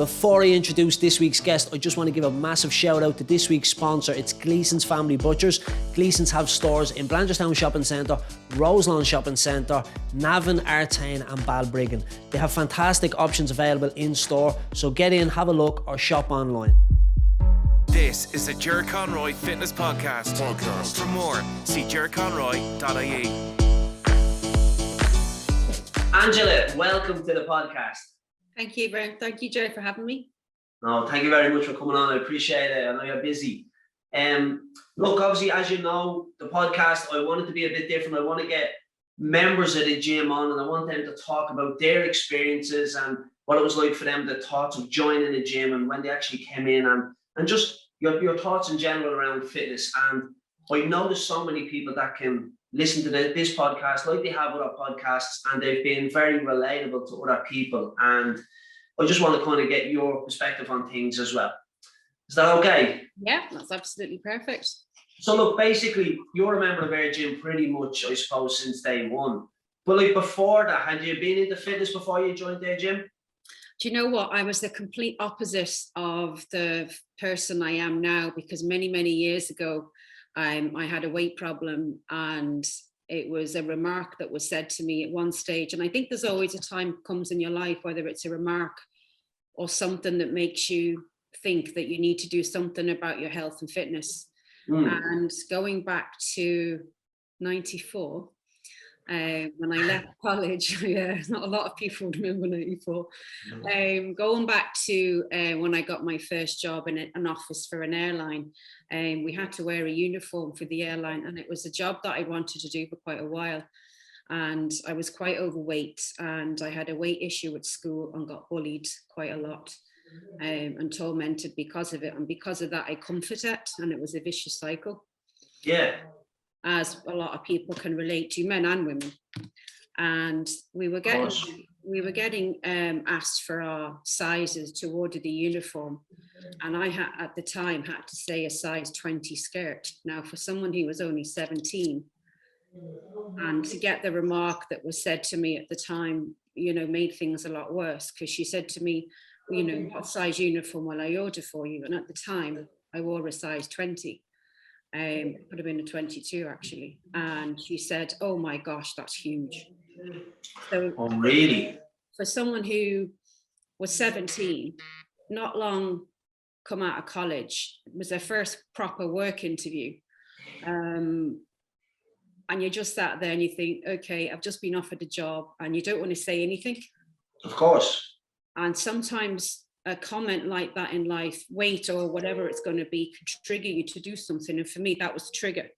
Before I introduce this week's guest, I just want to give a massive shout out to this week's sponsor. It's Gleason's Family Butchers. Gleason's have stores in Blanchardstown Shopping Centre, Roselawn Shopping Centre, Navan, Artane and Balbriggan. They have fantastic options available in store, so get in, have a look or shop online. This is the Ger Conroy Fitness Podcast. For more, see gerconroy.ie. Angela, welcome to the podcast. Thank you, Brian. Thank you, Joe, for having me. No, thank you very much for coming on. I appreciate it. I know you're busy. Look, obviously, as you know, the podcast, I want it to be a bit different. I want to get members of the gym on, and I want them to talk about their experiences and what it was like for them, the thoughts of joining the gym and when they actually came in, and just your thoughts in general around fitness. And I know there's so many people that can listen to this podcast like they have other podcasts, and they've been very relatable to other people. And I just want to kind of get your perspective on things as well. Is that okay? Yeah, that's absolutely perfect. So look, basically, you're a member of our gym pretty much, I suppose, since day one. But like before that, had you been into fitness before you joined their gym? Do you know what? I was the complete opposite of the person I am now, because many, many years ago, I had a weight problem, and it was a remark that was said to me at one stage. And I think there's always a time comes in your life, whether it's a remark or something that makes you think that you need to do something about your health and fitness. And going back to 94, when I left college, not a lot of people remember 94. Going back to when I got my first job in an office for an airline, we had to wear a uniform for the airline, and it was a job that I wanted to do for quite a while. And I was quite overweight, and I had a weight issue at school and got bullied quite a lot, and tormented because of it. And because of that, I comforted, and it was a vicious cycle. Yeah. As a lot of people can relate to, men and women. And we were getting asked for our sizes to order the uniform, and I had at the time had to say a size 20 skirt. Now, for someone who was only 17, and to get the remark that was said to me at the time, made things a lot worse, because she said to me, what size uniform will I order for you? And at the time, I wore a size 20. Could have been a 22 actually. And she said, "Oh my gosh, that's huge." So, oh, really? For someone who was 17, not long come out of college, it was their first proper work interview. And you just sat there and you think, okay, I've just been offered a job, and you don't want to say anything. Of course. And sometimes a comment like that in life, weight or whatever it's going to be, could trigger you to do something. And for me, that was the trigger.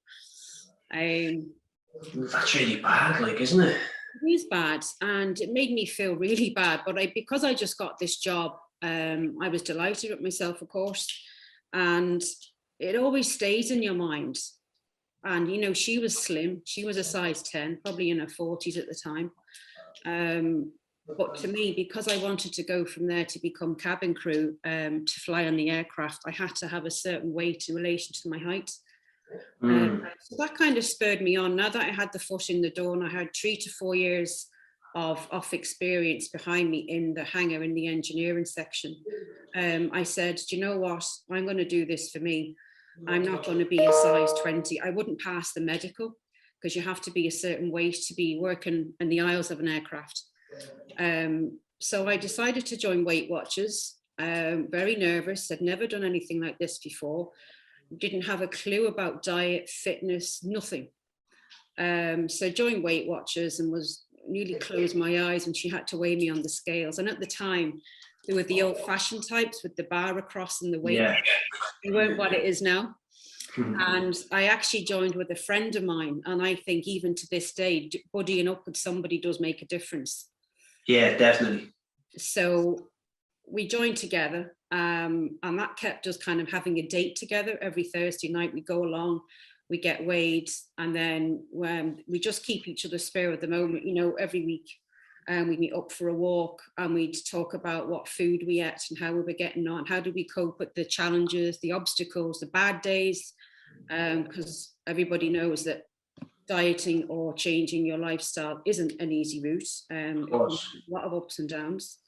That's really bad, isn't it? It is bad, and it made me feel really bad. But because I just got this job, I was delighted with myself, of course. And it always stays in your mind. And, she was slim. She was a size 10, probably in her 40s at the time. But to me, because I wanted to go from there to become cabin crew, to fly on the aircraft, I had to have a certain weight in relation to my height. So that kind of spurred me on. Now that I had the foot in the door, and I had 3 to 4 years of experience behind me in the hangar in the engineering section, I said, do you know what? I'm going to do this for me. I'm not going to be a size 20. I wouldn't pass the medical, because you have to be a certain weight to be working in the aisles of an aircraft. So I decided to join Weight Watchers. Very nervous. I'd never done anything like this before. Didn't have a clue about diet, fitness, nothing. So joined Weight Watchers, and was nearly closed my eyes when she had to weigh me on the scales. And at the time, they were the old-fashioned types with the bar across and the weight. Yeah. They weren't what it is now. And I actually joined with a friend of mine, and I think even to this day, buddying up with somebody does make a difference. Yeah, definitely. So we joined together, and that kept us kind of having a date together every Thursday night. We go along, we get weighed, and then we just keep each other spare at the moment, every week. We'd meet up for a walk, and we'd talk about what food we ate and how we were getting on, how do we cope with the challenges, the obstacles, the bad days, because everybody knows that dieting or changing your lifestyle isn't an easy route. A lot of ups and downs.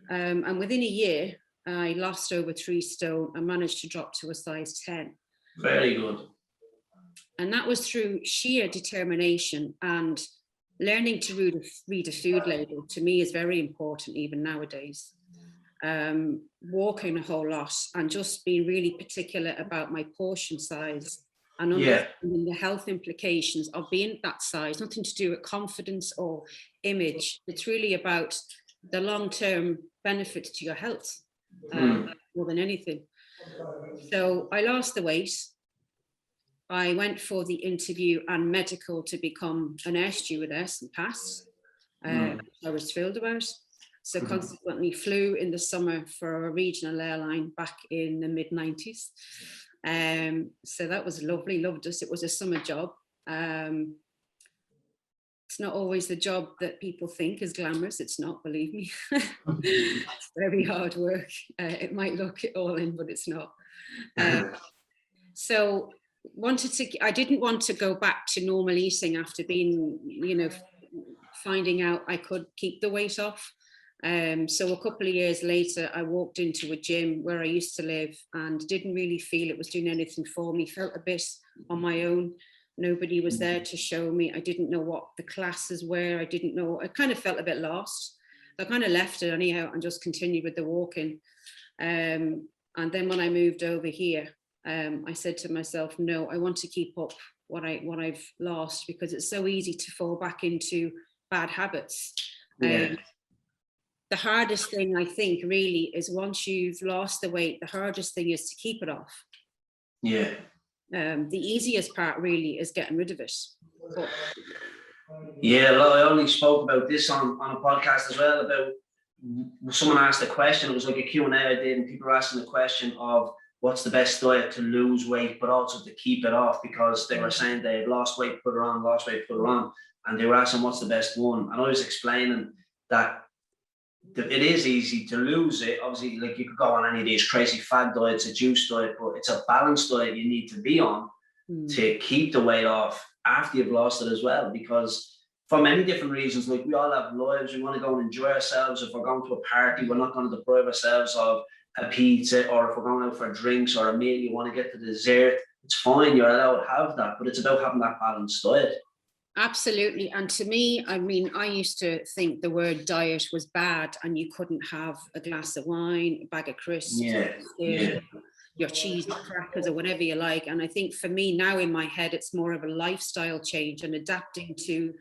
And within a year, I lost over 3 stone and managed to drop to a size 10. Very good. And that was through sheer determination, and learning to read a food label to me is very important even nowadays. Walking a whole lot and just being really particular about my portion size and understanding the health implications of being that size. Nothing to do with confidence or image. It's really about the long-term benefits to your health more than anything. So I lost the weight. I went for the interview and medical to become an air stewardess and pass. I was thrilled about. So consequently flew in the summer for a regional airline back in the mid-90s. So that was lovely, loved us. It was a summer job. It's not always the job that people think is glamorous. It's not, believe me. It's very hard work. It might look it all in, but it's not. So I didn't want to go back to normal eating after being, finding out I could keep the weight off. So a couple of years later, I walked into a gym where I used to live and didn't really feel it was doing anything for me. Felt a bit on my own. Nobody was there to show me. I didn't know what the classes were. I kind of felt a bit lost. I kind of left it anyhow and just continued with the walking. And then when I moved over here, I said to myself, no, I want to keep up what I've lost, because it's so easy to fall back into bad habits. The hardest thing, I think, really is once you've lost the weight, the hardest thing is to keep it off. Yeah. The easiest part really is getting rid of it. But yeah, well, I only spoke about this on a podcast as well, about someone asked a question. It was like a Q&A I did, and people were asking the question of what's the best diet to lose weight, but also to keep it off, because they were saying they had lost weight, put it on, lost weight, put it on. And they were asking what's the best one. And I was explaining that it is easy to lose it. Obviously, like you could go on any of these crazy fad diets, a juice diet, but it's a balanced diet you need to be on to keep the weight off after you've lost it as well. Because for many different reasons, like we all have lives, we want to go and enjoy ourselves. If we're going to a party, we're not going to deprive ourselves of a pizza, or if we're going out for drinks or a meal, you want to get to dessert, it's fine, you're allowed to have that, but it's about having that balanced diet. Absolutely. And to me, I mean, I used to think the word diet was bad and you couldn't have a glass of wine, a bag of crisps, your cheese, crackers, or whatever you like. And I think for me now in my head, it's more of a lifestyle change and adapting to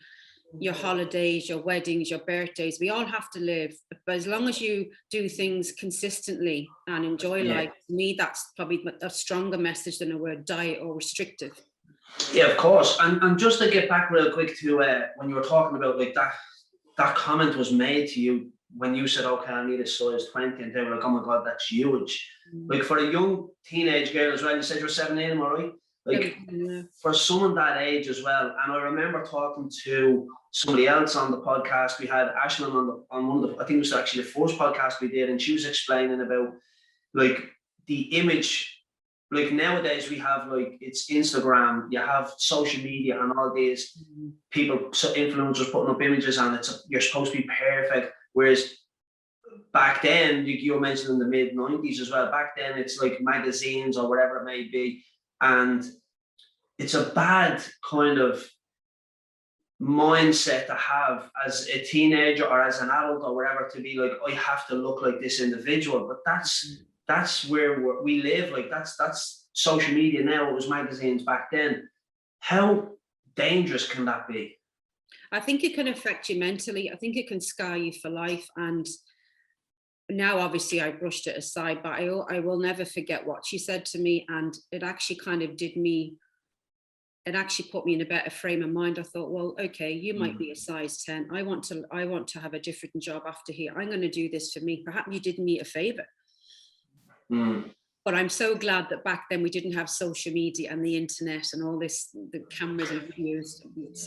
your holidays, your weddings, your birthdays. We all have to live, but as long as you do things consistently and enjoy life, to me, that's probably a stronger message than a word diet or restrictive. Yeah, of course. And just to get back real quick to when you were talking about like that comment was made to you when you said, okay, I need a size 20, and they were like, oh my God, that's huge. Like for a young teenage girl as well, you said you're 17, am I right? Like for someone that age as well. And I remember talking to somebody else on the podcast. We had Ashlyn on one of the, I think it was actually the first podcast we did, and she was explaining about like the image. Like nowadays we have like, it's Instagram, you have social media and all these people, so influencers putting up images, and you're supposed to be perfect. Whereas back then, you mentioned in the mid-90s as well, back then it's like magazines or whatever it may be. And it's a bad kind of mindset to have as a teenager or as an adult or whatever, to be like, I have to look like this individual. But that's where we live. Like that's social media now. It was magazines back then. How dangerous can that be? I think it can affect you mentally. I think it can scar you for life. And now, obviously, I brushed it aside, but I will never forget what she said to me. And it actually kind of it actually put me in a better frame of mind. I thought, well, okay, you might be a size 10. I want to have a different job after here. I'm going to do this for me. Perhaps you did me a favor. But I'm so glad that back then we didn't have social media and the internet and all this, the cameras and videos.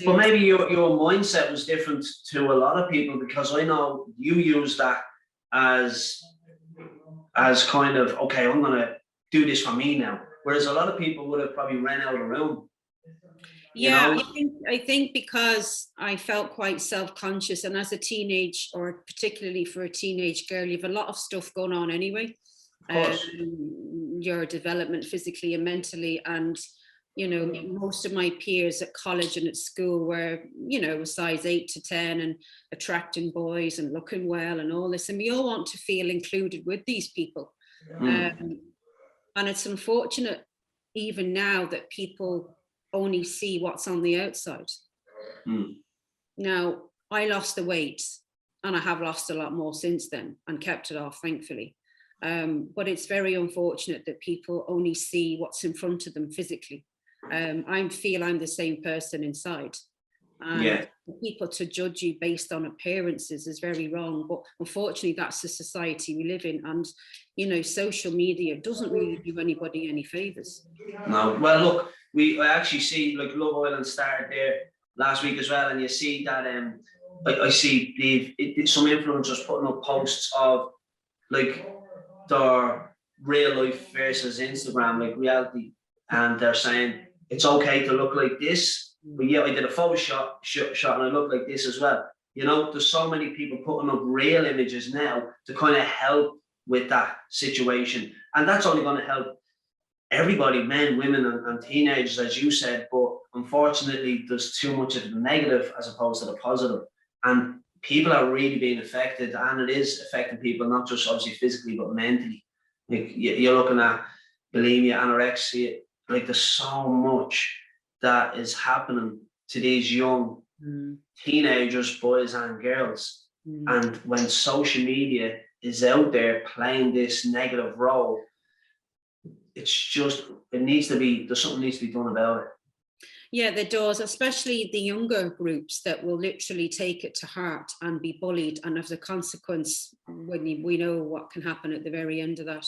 But maybe your mindset was different to a lot of people, because I know you use that as kind of, okay, I'm going to do this for me now. Whereas a lot of people would have probably ran out of the room. Yeah, I think because I felt quite self-conscious, and as a teenage, or particularly for a teenage girl, you have a lot of stuff going on anyway. your development physically and mentally. And, you know, most of my peers at college and at school were, you know, size 8 to 10 and attracting boys and looking well and all this. And we all want to feel included with these people. And it's unfortunate even now that people only see what's on the outside. Now, I lost the weight and I have lost a lot more since then and kept it off, thankfully. But it's very unfortunate that people only see what's in front of them physically. I feel I'm the same person inside. And for people to judge you based on appearances is very wrong. But unfortunately, that's the society we live in. And, you know, social media doesn't really do anybody any favours. No, well, look, I actually see, like, Love Island started there last week as well. And you see that, I see some influencers putting up posts of, like, their real life versus Instagram, like reality. And they're saying, it's okay to look like this. But yeah, I did a photo shot and I look like this as well. You know, there's so many people putting up real images now to kind of help with that situation. And that's only going to help everybody, men, women, and teenagers, as you said. But unfortunately, there's too much of the negative as opposed to the positive. And people are really being affected, and it is affecting people, not just obviously physically, but mentally. Like, you're looking at bulimia, anorexia, like there's so much that is happening to these young teenagers, boys and girls. And when social media is out there playing this negative role, it's just, there's something needs to be done about it. Yeah, there does, especially the younger groups that will literally take it to heart and be bullied. And as a consequence, we know what can happen at the very end of that.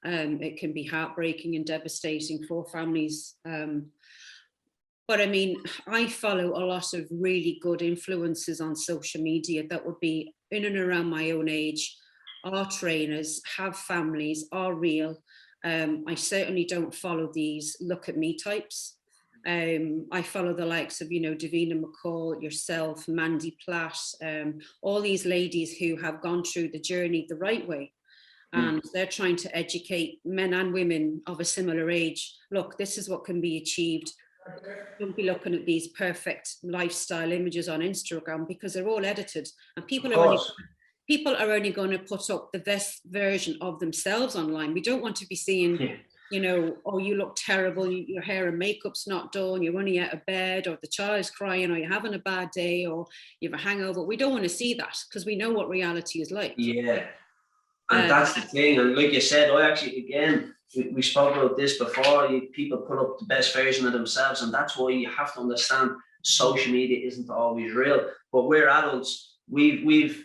It can be heartbreaking and devastating for families. But I mean, I follow a lot of really good influencers on social media that would be in and around my own age, are trainers, have families, are real. I certainly don't follow these look at me types. I follow the likes of, you know, Davina McCall, yourself, Mandy Platt, all these ladies who have gone through the journey the right way. And they're trying to educate men and women of a similar age. Look, this is what can be achieved. Don't be looking at these perfect lifestyle images on Instagram because they're all edited, and people are only going to put up the best version of themselves online. We don't want to be seeing, you know, oh, you look terrible, your hair and makeup's not done, you're running out of bed, or the child's crying, or you're having a bad day, or you have a hangover. We don't want to see that because we know what reality is like. Yeah. And that's the thing. And like you said, I actually, again, we spoke about this before, people put up the best version of themselves, and that's why you have to understand social media isn't always real. But we're adults, we've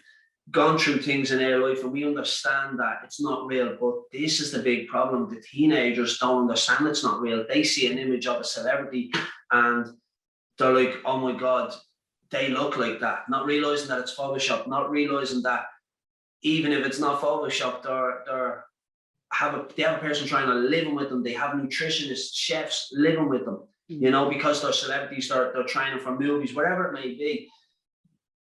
gone through things in our life and we understand that it's not real. But this is the big problem. The teenagers don't understand it's not real. They see an image of a celebrity and they're like, oh my God, they look like that, not realizing that it's Photoshop, not realizing that even if it's not Photoshop, they have a person trying to live with them. They have nutritionists, chefs living with them, you know, because they're celebrities, they're training for movies, whatever it may be.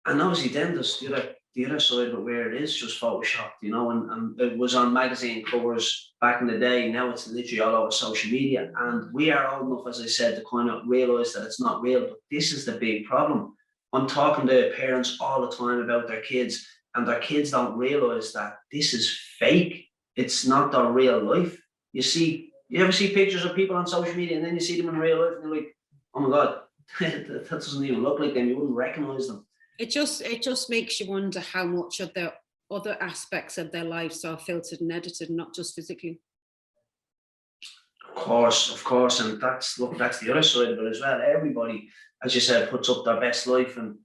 And obviously then there's the other side of it where it is just Photoshopped, you know, and it was on magazine covers back in the day. Now it's literally all over social media. And we are old enough, as I said, to kind of realise that it's not real. But this is the big problem. I'm talking to parents all the time about their kids, and their kids don't realise that this is fake. It's not their real life. You ever see pictures of people on social media and then you see them in real life and you're like, oh my God, that doesn't even look like them. You wouldn't recognise them. It just makes you wonder how much of their other aspects of their lives are filtered and edited, not just physically. Of course. And that's the other side of it as well. Everybody, as you said, puts up their best life. And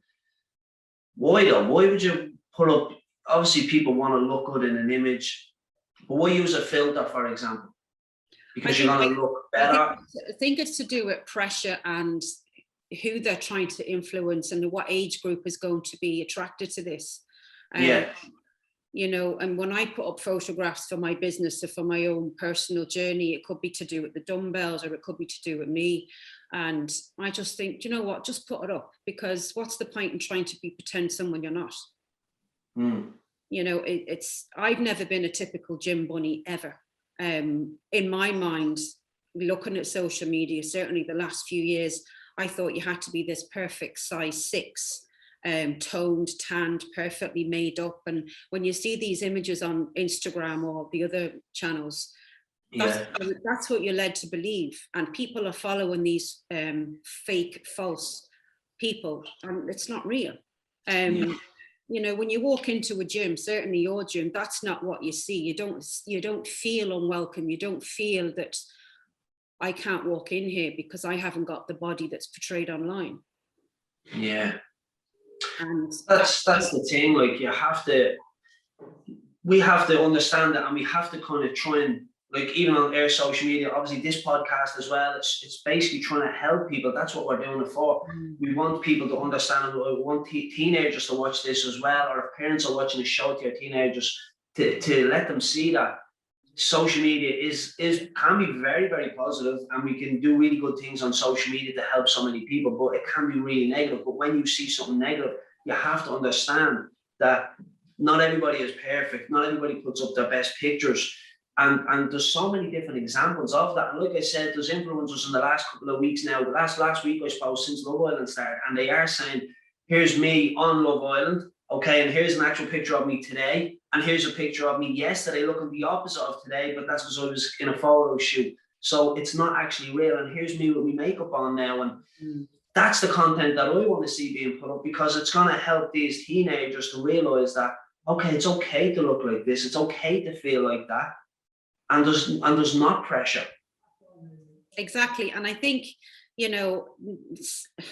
why though? Why would you put up, obviously people want to look good in an image, but why use a filter, for example? Because you're going to look better. I think it's to do with pressure and who they're trying to influence and what age group is going to be attracted to this. You know, and when I put up photographs for my business or for my own personal journey, it could be to do with the dumbbells or it could be to do with me. And I just think, you know what, just put it up, because what's the point in trying to pretend someone you're not? You know, I've never been a typical gym bunny ever. In my mind, looking at social media, certainly the last few years, I thought you had to be this perfect size 6, toned, tanned, perfectly made up. And when you see these images on Instagram or the other channels, that's what you're led to believe. And people are following these fake, false people, and it's not real. You know, when you walk into a gym, certainly your gym, that's not what you see. You don't feel unwelcome. You don't feel that I can't walk in here because I haven't got the body that's portrayed online. Yeah. And that's the thing. Like, we have to understand that, and we have to kind of try and, like, even on our social media, obviously this podcast as well, it's basically trying to help people. That's what we're doing it for. We want people to understand, and we want teenagers to watch this as well, or if parents are watching the show to their teenagers, to let them see that social media can be very, very positive, and we can do really good things on social media to help so many people, but it can be really negative. But when you see something negative, you have to understand that not everybody is perfect. Not everybody puts up their best pictures. And there's so many different examples of that. And like I said, there's influencers in the last couple of weeks now, the last week, I suppose, since Love Island started, and they are saying, here's me on Love Island, okay, and here's an actual picture of me today, and here's a picture of me yesterday looking the opposite of today, but that's because I was in a photo shoot. So it's not actually real. And here's me with my makeup on now. And that's the content that I want to see being put up, because it's going to help these teenagers to realize that, okay, it's okay to look like this. It's okay to feel like that. And there's not pressure. Exactly. And I think, you know,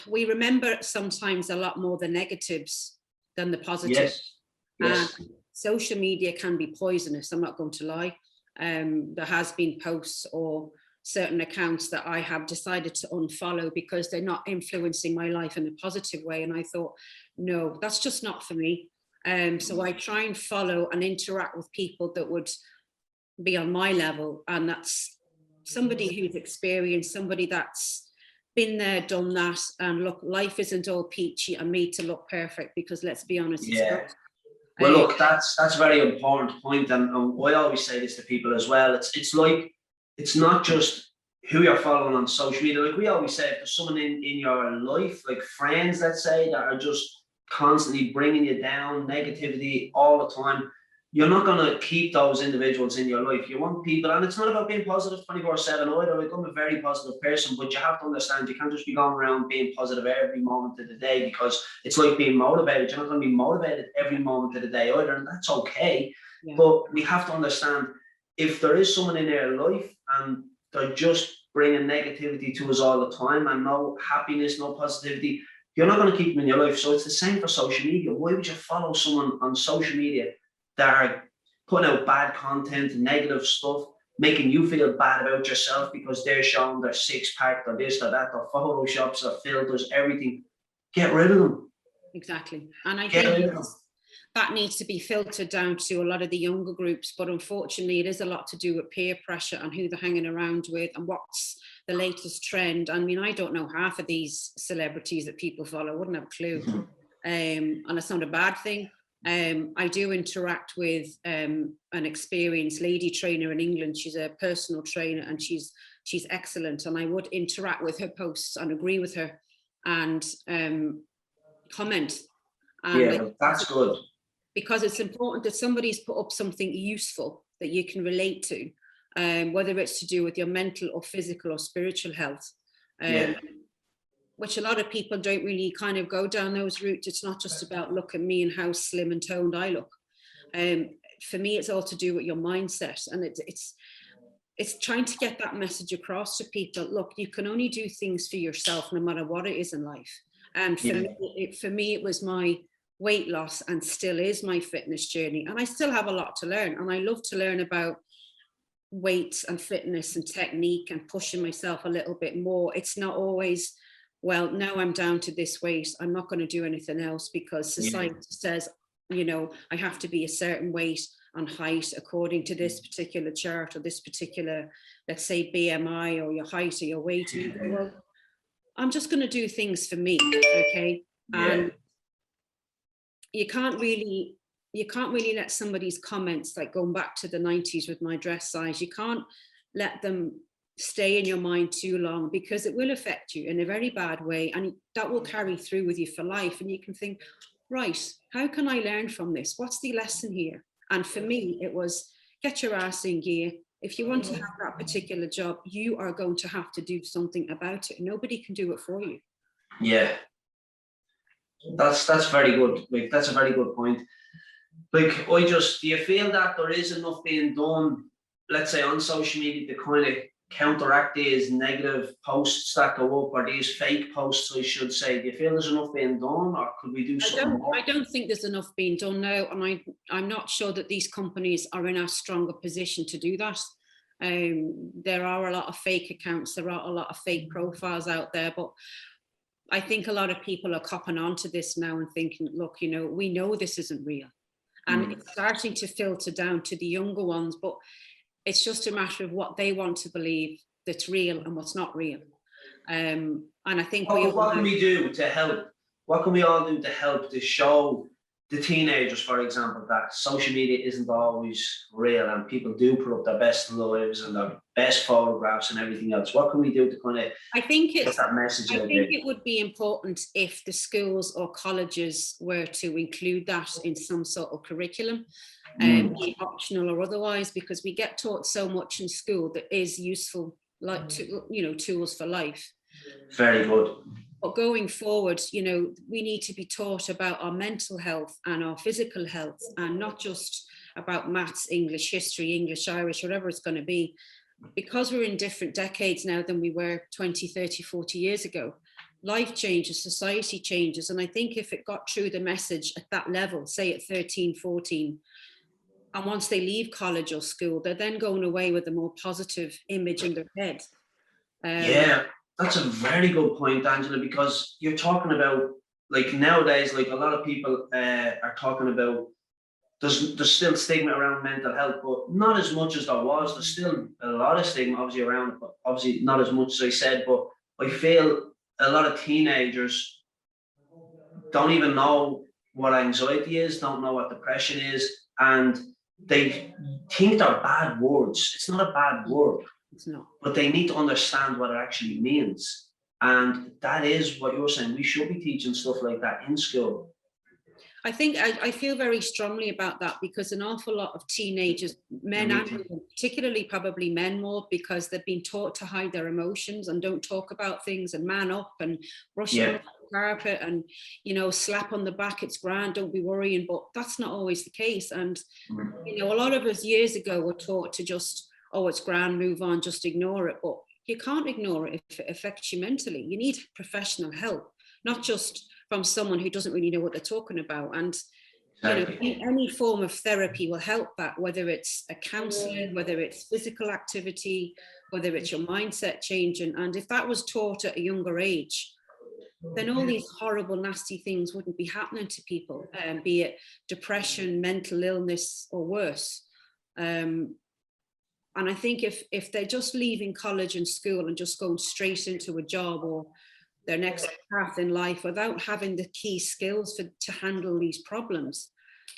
we remember sometimes a lot more the negatives than the positives. Yes. And social media can be poisonous, I'm not going to lie. There has been posts or certain accounts that I have decided to unfollow because they're not influencing my life in a positive way. And I thought, no, that's just not for me. So I try and follow and interact with people that would be on my level, and that's somebody who's experienced, somebody that's been there, done that. And look, life isn't all peachy and made to look perfect, because let's be honest, it's not. Well, look, that's a very important point, and I always say this to people as well. It's like, it's not just who you're following on social media. Like we always say, if there's someone in your life, like friends, let's say, that are just constantly bringing you down, negativity all the time, you're not going to keep those individuals in your life. You want people, and it's not about being positive 24/7 either. Like, I'm a very positive person, but you have to understand, you can't just be going around being positive every moment of the day, because it's like being motivated. You're not going to be motivated every moment of the day either, and that's okay. Yeah. But we have to understand, if there is someone in their life and they're just bringing negativity to us all the time, and no happiness, no positivity, you're not going to keep them in your life. So it's the same for social media. Why would you follow someone on social media that are putting out bad content, negative stuff, making you feel bad about yourself because they're showing their six-pack or this or that, or photoshops or filters, everything? Get rid of them. Exactly. And I think that needs to be filtered down to a lot of the younger groups, but unfortunately it is a lot to do with peer pressure and who they're hanging around with and what's the latest trend. I mean, I don't know half of these celebrities that people follow. I wouldn't have a clue. And it's not a bad thing. I do interact with an experienced lady trainer in England. She's a personal trainer, and she's excellent. And I would interact with her posts and agree with her and comment. Yeah, that's good. Because it's important that somebody's put up something useful that you can relate to, whether it's to do with your mental or physical or spiritual health. Which a lot of people don't really kind of go down those routes. It's not just about look at me and how slim and toned I look. For me, it's all to do with your mindset, and it's trying to get that message across to people. Look, you can only do things for yourself, no matter what it is in life. And for me, it was my weight loss, and still is my fitness journey. And I still have a lot to learn, and I love to learn about weight and fitness and technique and pushing myself a little bit more. It's not always, well, now I'm down to this weight, I'm not going to do anything else, because society says, you know, I have to be a certain weight and height according to this particular chart or this particular, let's say, BMI or your height or your weight. And you go, well, I'm just going to do things for me, okay? And you can't really you can't really let somebody's comments, like going back to the 90s with my dress size, you can't let them stay in your mind too long, because it will affect you in a very bad way, and that will carry through with you for life. And you can think, right, how can I learn from this? What's the lesson here? And for me, it was, get your ass in gear. If you want to have that particular job, you are going to have to do something about it. Nobody can do it for you. Yeah, that's very good. Like, that's a very good point. Like, do you feel that there is enough being done, let's say, on social media to kind of counteract these negative posts that go up, or these fake posts, I should say? Do you feel there's enough being done, or could we do something more? I don't think there's enough being done now, and I'm not sure that these companies are in a stronger position to do that. There are a lot of fake accounts, there are a lot of fake profiles out there, but I think a lot of people are copping on to this now and thinking, look, you know, we know this isn't real. And it's starting to filter down to the younger ones, but it's just a matter of what they want to believe that's real and what's not real. And I think what can we do to help? What can we all do to help to show the teenagers, for example, that social media isn't always real, and people do put up their best lives and their best photographs and everything else? What can we do to kind of get that message out there? I think it would be important if the schools or colleges were to include that in some sort of curriculum, be optional or otherwise, because we get taught so much in school that is useful, like tools for life. Very good. But going forward, you know, we need to be taught about our mental health and our physical health, and not just about maths, English, history, English, Irish, whatever it's going to be. Because we're in different decades now than we were 20, 30, 40 years ago, life changes, society changes. And I think if it got through the message at that level, say at 13, 14, and once they leave college or school, they're then going away with a more positive image in their head. Yeah. That's a very good point, Angela, because you're talking about, like, nowadays, like, a lot of people are talking about, there's still stigma around mental health, but not as much as there was. There's still a lot of stigma obviously around, but obviously not as much as I said. But I feel a lot of teenagers don't even know what anxiety is, don't know what depression is, and they think they're bad words. It's not a bad word. It's not. But they need to understand what it actually means. And that is what you're saying. We should be teaching stuff like that in school. I think I feel very strongly about that, because an awful lot of teenagers, men and women, particularly probably men more, because they've been taught to hide their emotions and don't talk about things and man up and brush it off the carpet and, you know, slap on the back, it's grand, don't be worrying. But that's not always the case. And, you know, a lot of us years ago were taught to just, oh, it's grand, move on, just ignore it. But you can't ignore it if it affects you mentally. You need professional help, not just from someone who doesn't really know what they're talking about. And you know, any form of therapy will help that, whether it's a counselling, whether it's physical activity, whether it's your mindset changing. And if that was taught at a younger age, then all these horrible, nasty things wouldn't be happening to people, be it depression, mental illness, or worse. And I think if they're just leaving college and school and just going straight into a job or their next path in life without having the key skills to handle these problems,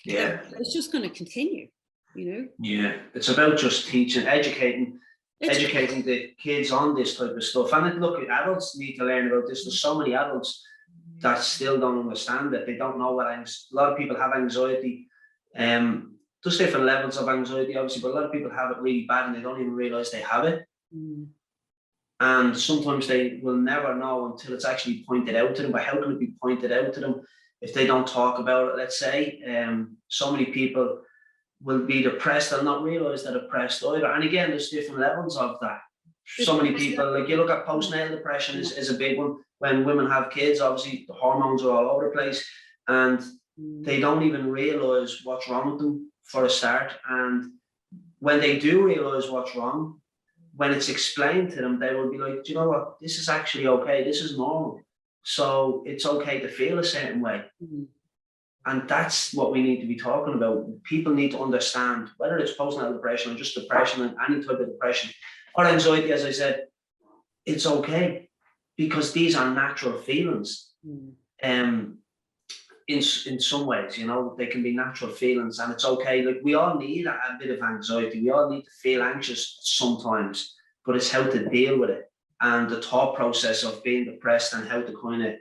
it's just going to continue, you know? Yeah, it's about just teaching, educating the kids on this type of stuff. And look, adults need to learn about this. There's so many adults that still don't understand it. They don't know what a lot of people have anxiety. There's different levels of anxiety, obviously, but a lot of people have it really bad and they don't even realize they have it. And sometimes they will never know until it's actually pointed out to them. But how can it be pointed out to them if they don't talk about it? Let's say so many people will be depressed and not realize they're depressed either. And again, there's different levels of that. So many people, like, you look at postnatal depression is a big one. When women have kids, obviously the hormones are all over the place and they don't even realize what's wrong with them for a start. And when they do realize what's wrong, when it's explained to them, they will be like, do you know what, this is actually okay, this is normal. So it's okay to feel a certain way. And that's what we need to be talking about. People need to understand, whether it's postnatal depression or just depression and any type of depression or anxiety, as I said, it's okay, because these are natural feelings. in some ways, you know, they can be natural feelings, and it's okay. Like, we all need a bit of anxiety. We all need to feel anxious sometimes, but it's how to deal with it, and the thought process of being depressed, and how to kind of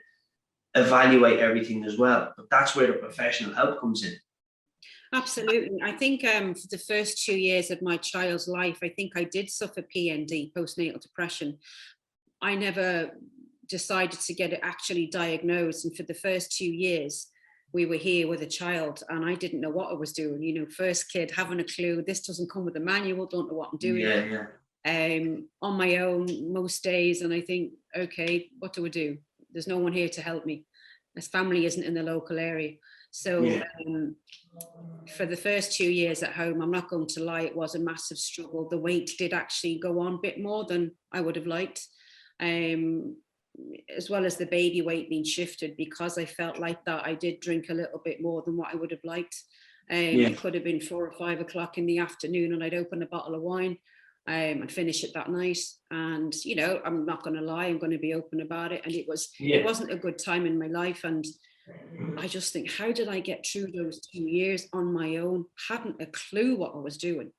evaluate everything as well. But that's where the professional help comes in. Absolutely. I think for the first 2 years of my child's life, I think I did suffer PND, postnatal depression. I never decided to get it actually diagnosed. And for the first 2 years, we were here with a child, and I didn't know what I was doing. You know, first kid, having a clue, this doesn't come with a manual, don't know what I'm doing. On my own most days. And I think, okay, what do I do? There's no one here to help me. This family isn't in the local area. So for the first 2 years at home, I'm not going to lie, it was a massive struggle. The weight did actually go on a bit more than I would have liked, as well as the baby weight being shifted, because I felt like that I did drink a little bit more than what I would have liked. It could have been 4 or 5 o'clock in the afternoon, and I'd open a bottle of wine and finish it that night. And, you know, I'm not going to lie, I'm going to be open about it. And it wasn't a good time in my life. And I just think, how did I get through those 2 years on my own? Hadn't a clue what I was doing.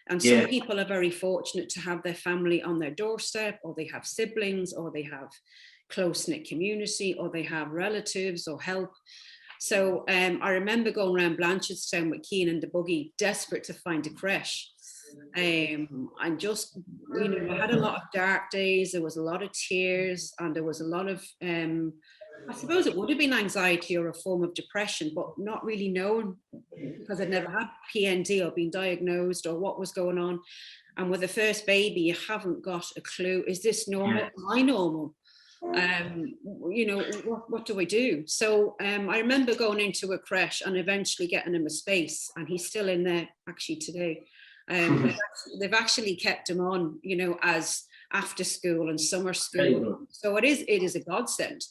And some people are very fortunate to have their family on their doorstep, or they have siblings, or they have close-knit community, or they have relatives or help. So I remember going around Blanchardstown with Keane and the buggy, desperate to find a creche. And just, you know, I had a lot of dark days. There was a lot of tears, and there was a lot of I suppose it would have been anxiety or a form of depression, but not really known, because I'd never had PND or been diagnosed or what was going on. And with the first baby, you haven't got a clue. Is this normal? Am I normal? You know, what do I do? So I remember going into a creche and eventually getting him a space, and he's still in there actually today. They've actually kept him on, you know, as after school and summer school. So it is a godsend.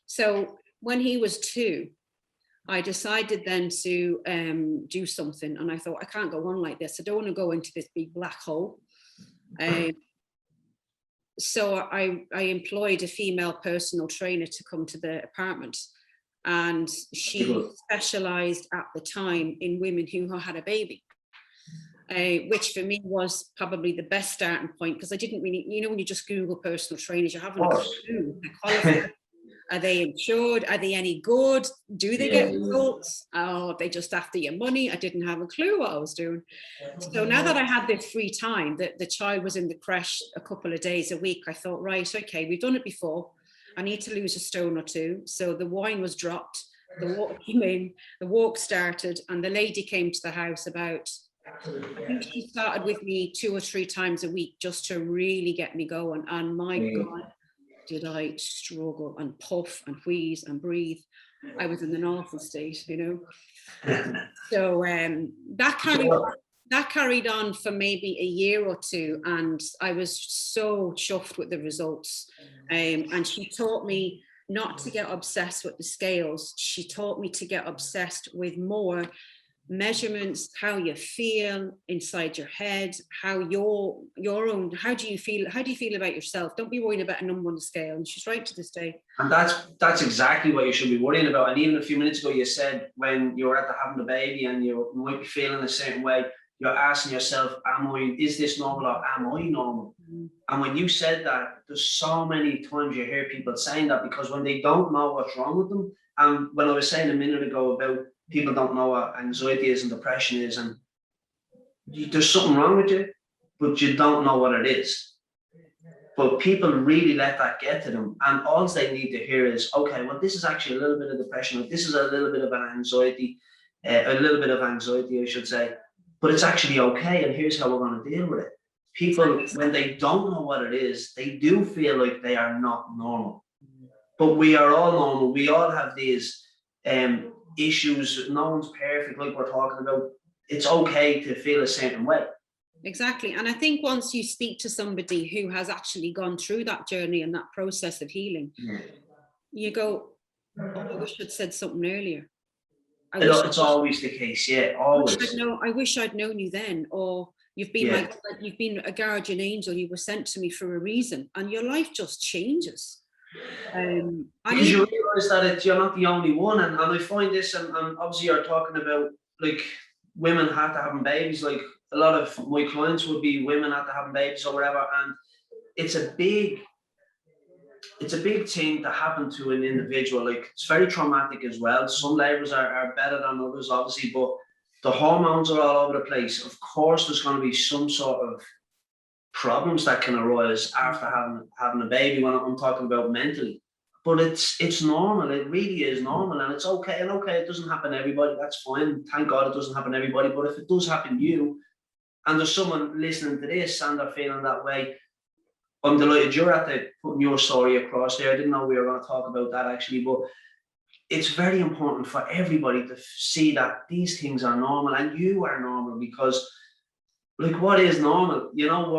So when he was 2, I decided then to do something, and I thought, I can't go on like this. I don't want to go into this big black hole. So I employed a female personal trainer to come to the apartment, and she specialized at the time in women who had a baby. Which for me was probably the best starting point, because I didn't really, you know, when you just Google personal trainers, you haven't a clue. Are they insured? Are they any good? Do they get results? Oh, they just after your money? I didn't have a clue what I was doing. So now that I had this free time, that the child was in the creche a couple of days a week, I thought, right, okay, we've done it before. I need to lose a stone or 2. So the wine was dropped, the water came in, the walk started, and the lady came to the house about, I think she started with me 2 or 3 times a week just to really get me going. And my God, did I struggle and puff and wheeze and breathe. I was in an awful state, you know. So that carried on for maybe a year or 2, and I was so chuffed with the results. And she taught me not to get obsessed with the scales. She taught me to get obsessed with more measurements, how you feel inside your head, how your own, how do you feel about yourself? Don't be worrying about a number on the scale. And she's right to this day. And that's exactly what you should be worrying about. And even a few minutes ago, you said when you were at having a baby and you might be feeling a certain way, you're asking yourself, is this normal, or am I normal? And when you said that, there's so many times you hear people saying that, because when they don't know what's wrong with them, and when I was saying a minute ago about people don't know what anxiety is and depression is, and there's something wrong with you, but you don't know what it is. But people really let that get to them, and all they need to hear is, okay, well, this is actually a little bit of depression, or this is a little bit of an anxiety, I should say, but it's actually okay, and here's how we're going to deal with it. People, when they don't know what it is, they do feel like they are not normal. But we are all normal. We all have these issues. No one's perfect, like we're talking about. It's okay to feel a certain way. Exactly. And I think once you speak to somebody who has actually gone through that journey and that process of healing, you go, oh, I wish I'd said something earlier. It's always the case, yeah, always. I wish I'd known you then, or you've been you've been a guardian angel, you were sent to me for a reason, and your life just changes. Because you realise that you're not the only one, and I find this, and obviously you're talking about like women have to having babies. Like a lot of my clients would be women after having babies or whatever, and it's a big thing to happen to an individual. Like it's very traumatic as well. Some labours are better than others, obviously, but the hormones are all over the place. Of course, there's going to be some sort of problems that can arise after having a baby. When I'm talking about mentally, but it's normal. It really is normal, and it's okay. And okay, it doesn't happen to everybody. That's fine. Thank God it doesn't happen to everybody. But if it does happen to you, and there's someone listening to this and they're feeling that way, I'm delighted you're at the putting your story across there. I didn't know we were going to talk about that actually, but it's very important for everybody to see that these things are normal, and you are normal, because like what is normal? You know,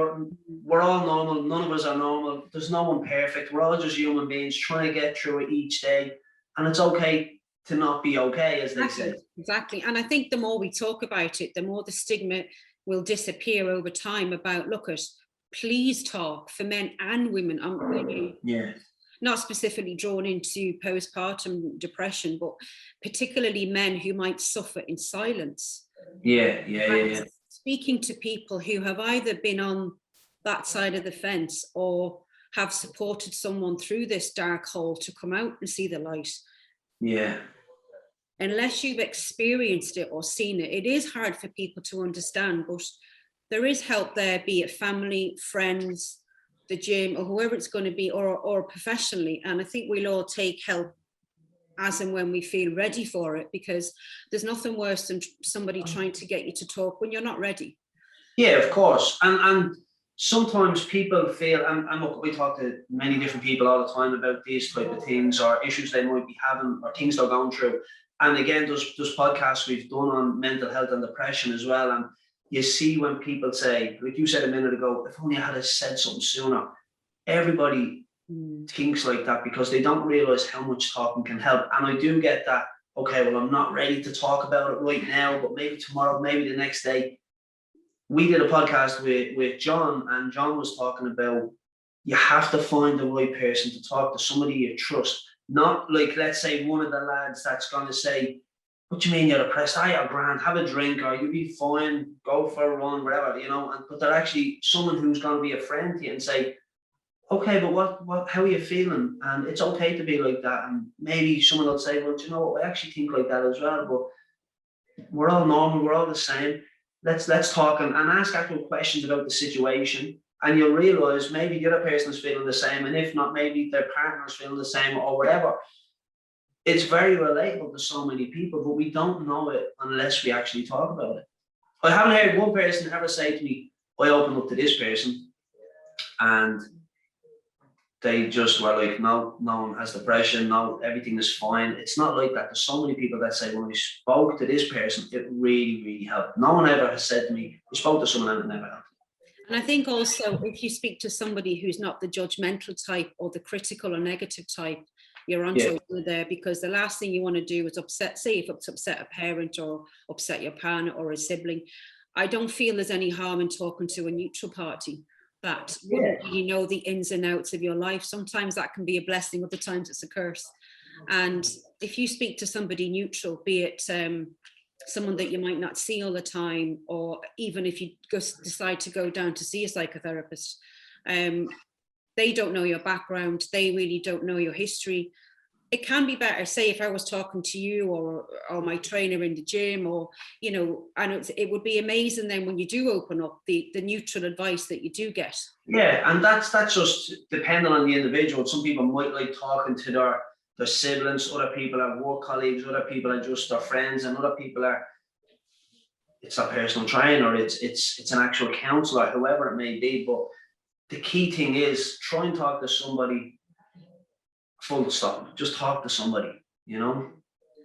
we're all normal. None of us are normal. There's no one perfect. We're all just human beings trying to get through it each day, and it's okay to not be okay, as they say. Exactly. And I think the more we talk about it, the more the stigma will disappear over time about, look at, please talk, for men and women. I'm really not specifically drawn into postpartum depression, but particularly men who might suffer in silence. Yeah. Speaking to people who have either been on that side of the fence or have supported someone through this dark hole to come out and see the light. Yeah. Unless you've experienced it or seen it, it is hard for people to understand, but there is help there, be it family, friends, the gym, or whoever it's going to be, or professionally. And I think we'll all take help as and when we feel ready for it, because there's nothing worse than somebody trying to get you to talk when you're not ready. Yeah, of course. And sometimes people feel, and look, we talk to many different people all the time about these type of things, or issues they might be having, or things they're going through. And again, there's podcasts we've done on mental health and depression as well. And you see when people say, like you said a minute ago, if only I had said something sooner. Everybody thinks like that because they don't realize how much talking can help. And I do get that, okay, well, I'm not ready to talk about it right now, but maybe tomorrow, maybe the next day. We did a podcast with John, and John was talking about you have to find the right person to talk to, somebody you trust. Not like, let's say, one of the lads that's going to say, what do you mean you're depressed? You're grand, have a drink, or you'll be fine, go for a run, whatever, you know. But they're actually someone who's going to be a friend to you and say, okay, but what, how are you feeling? And it's okay to be like that. And maybe someone will say, well, do you know what, I actually think like that as well, but we're all normal, we're all the same. Let's talk and ask actual questions about the situation, and you'll realize maybe the other person is feeling the same, and if not, maybe their partner's feeling the same or whatever. It's very relatable to so many people, but we don't know it unless we actually talk about it. I haven't heard one person ever say to me, I opened up to this person and they just were like, no one has depression, no, everything is fine. It's not like that. There's so many people that say, when we spoke to this person, it really, really helped. No one ever has said to me, we spoke to someone and it never helped. And I think also, if you speak to somebody who's not the judgmental type or the critical or negative type, you're onto it there, because the last thing you want to do is upset, say if it's upset a parent or upset your partner or a sibling. I don't feel there's any harm in talking to a neutral party that wouldn't really know the ins and outs of your life. Sometimes that can be a blessing, other times it's a curse. And if you speak to somebody neutral, be it someone that you might not see all the time, or even if you decide to go down to see a psychotherapist, they don't know your background, they really don't know your history. It can be better, say if I was talking to you or my trainer in the gym, or, you know, and it would be amazing then when you do open up the neutral advice that you do get. Yeah, and that's just depending on the individual. Some people might like talking to their siblings, other people are work colleagues, other people are just their friends, and other people are, it's a personal trainer, it's an actual counsellor, whoever it may be. But the key thing is try and talk to somebody, full stop. Just talk to somebody, you know.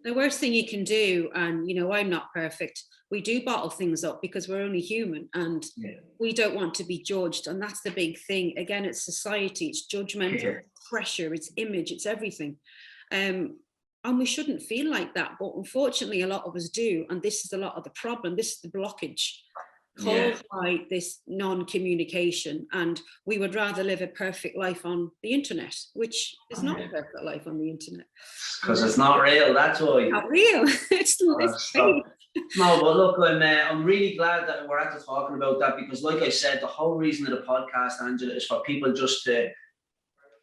The worst thing you can do, and you know, I'm not perfect, we do bottle things up because we're only human, and we don't want to be judged. And that's the big thing. Again, it's society, it's judgmental, pressure, it's image, it's everything. And we shouldn't feel like that. But unfortunately, a lot of us do. And this is a lot of the problem. This is the blockage. highlight this non-communication, and we would rather live a perfect life on the internet, which is not a perfect life on the internet. Because it's not real, that's why. Not real. It's fake. No, but look, I'm really glad that we're actually talking about that, because like I said, the whole reason of the podcast, Angela, is for people just to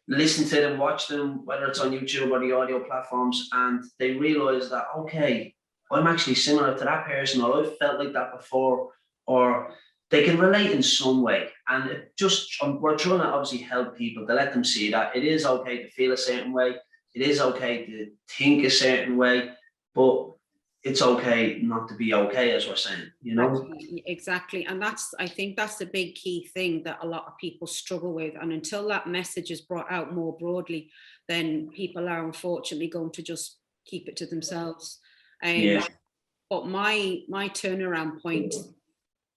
listen to them, watch them, whether it's on YouTube or the audio platforms, and they realise that, okay, I'm actually similar to that person, or I've felt like that before, or they can relate in some way. And it just, we're trying to obviously help people to let them see that it is okay to feel a certain way, it is okay to think a certain way, but it's okay not to be okay, as we're saying, you know? Exactly. And I think that's the big key thing that a lot of people struggle with. And until that message is brought out more broadly, then people are unfortunately going to just keep it to themselves. But my turnaround point,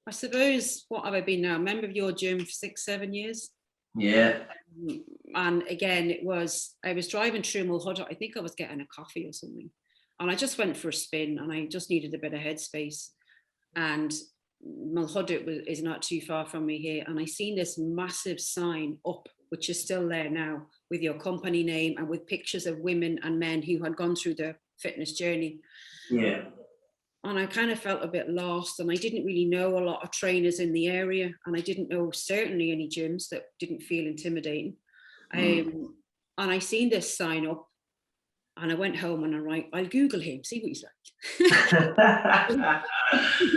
I suppose, what have I been now? Member of your gym for 6-7 years. Yeah. And again, I was driving through Mulhudder. I think I was getting a coffee or something. And I just went for a spin, and I just needed a bit of headspace. And Mulhudder is not too far from me here. And I seen this massive sign up, which is still there now, with your company name and with pictures of women and men who had gone through the fitness journey. Yeah. And I kind of felt a bit lost, and I didn't really know a lot of trainers in the area, and I didn't know certainly any gyms that didn't feel intimidating. And I seen this sign up, and I went home and I'll Google him, see what he's like.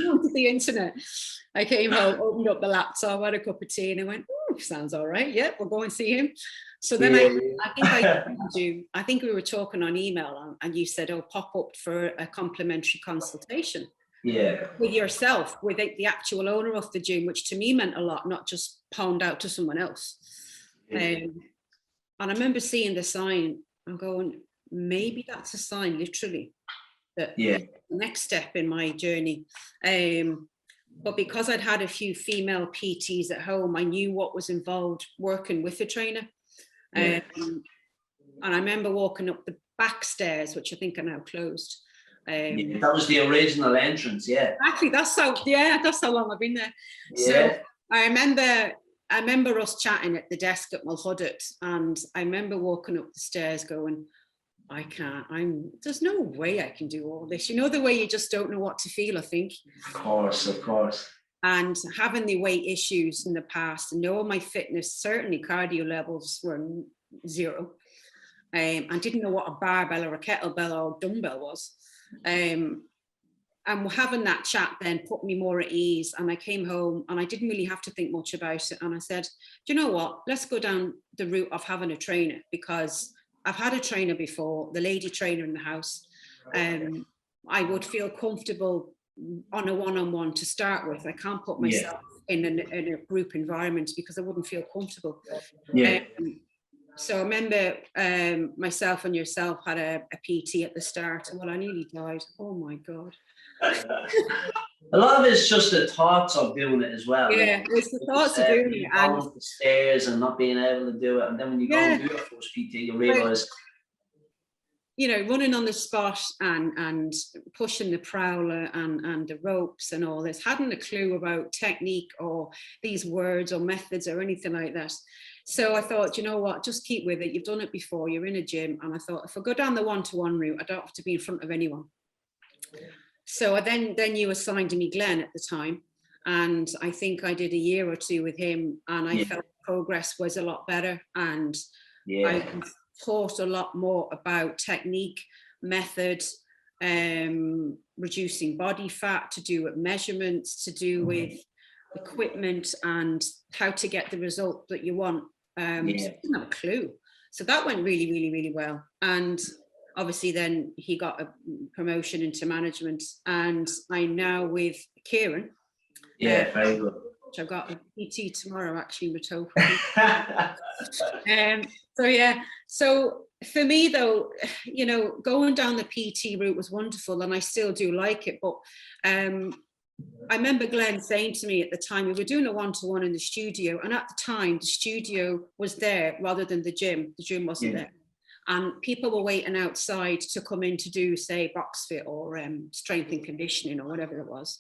Onto the internet. I came home, opened up the laptop, had a cup of tea, and I went, "Oh, sounds all right. Yeah, we'll go and see him." So then I think we were talking on email, and you said, "Oh, pop up for a complimentary consultation." Yeah. With yourself, with the actual owner of the gym, which to me meant a lot, not just pawned out to someone else. And I remember seeing the sign and going, maybe that's a sign, literally, that the next step in my journey. But because I'd had a few female PTs at home, I knew what was involved working with a trainer. And I remember walking up the back stairs, which I think are now closed. That was the original entrance, Exactly, that's how long I've been there. Yeah. So I remember us chatting at the desk at Mulhudder, and I remember walking up the stairs going, there's no way I can do all this. You know, the way you just don't know what to feel, I think. Of course. And having the weight issues in the past, and knowing my fitness, certainly cardio levels were 0. I didn't know what a barbell or a kettlebell or a dumbbell was. And having that chat then put me more at ease. And I came home and I didn't really have to think much about it. And I said, do you know what? Let's go down the route of having a trainer, because I've had a trainer before, the lady trainer in the house. I would feel comfortable on a one-on-one to start with. I can't put myself in a group environment because I wouldn't feel comfortable. So I remember myself and yourself had a PT at the start, and I nearly died. Oh my God. A lot of it's just the thoughts of doing it as well. Yeah, it's the thoughts of doing it. And going up the stairs and not being able to do it. And then when you go and do your first PT, you realise, you know, running on the spot and pushing the prowler and the ropes and all this, hadn't a clue about technique or these words or methods or anything like that. So I thought, you know what, just keep with it. You've done it before, you're in a gym. And I thought, if I go down the one-to-one route, I don't have to be in front of anyone. So then you assigned me Glenn at the time. And I think I did a year or 2 with him, and I felt progress was a lot better. And I taught a lot more about technique, method, reducing body fat, to do with measurements, to do with equipment, and how to get the result that you want. So I didn't have a clue. So that went really, really, really well. And obviously then he got a promotion into management, and I'm now with Kieran. Very good. Which I've got a PT tomorrow, actually, in Matopa. So for me though, you know, going down the PT route was wonderful, and I still do like it. But I remember Glenn saying to me at the time, we were doing a one-to-one in the studio, and at the time the studio was there rather than the gym. The gym wasn't there. and people were waiting outside to come in to do, say, box fit or strength and conditioning or whatever it was.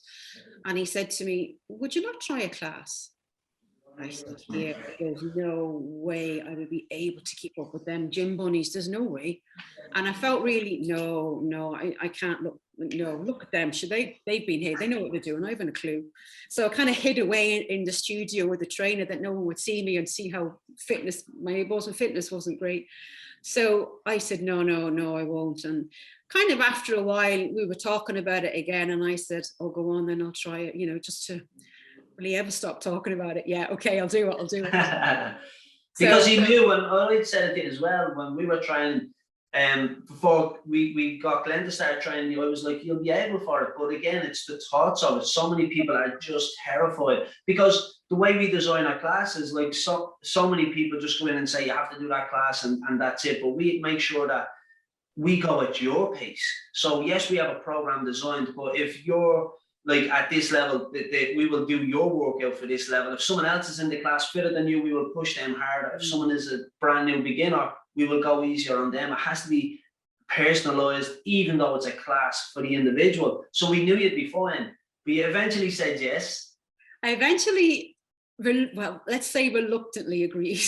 And he said to me, would you not try a class? I said, yeah. There's no way I would be able to keep up with them gym bunnies. There's no way. And I felt really, no, I can't look at them. They've been here. They know what they're doing. I haven't a clue. So I kind of hid away in the studio with the trainer that no one would see me and see how my Bosun fitness wasn't great. So I said, no, I won't. And kind of after a while, we were talking about it again. And I said, oh, go on, then I'll try it, just to really ever stop talking about it. Yeah, okay, I'll do it. Because he knew, and I said it as well, when we were trying, before we got Glenn to start training, I was like, you'll be able for it. But again, it's the thoughts of it. So many people are just terrified because the way we design our classes, like so many people just go in and say, you have to do that class and that's it. But we make sure that we go at your pace. So yes, we have a program designed, but if you're like at this level, we will do your workout for this level. If someone else is in the class fitter than you, we will push them harder. If someone is a brand new beginner, we will go easier on them. It has to be personalized, even though it's a class for the individual. So we knew you'd be fine. But you eventually said yes. I eventually, well, let's say reluctantly agreed.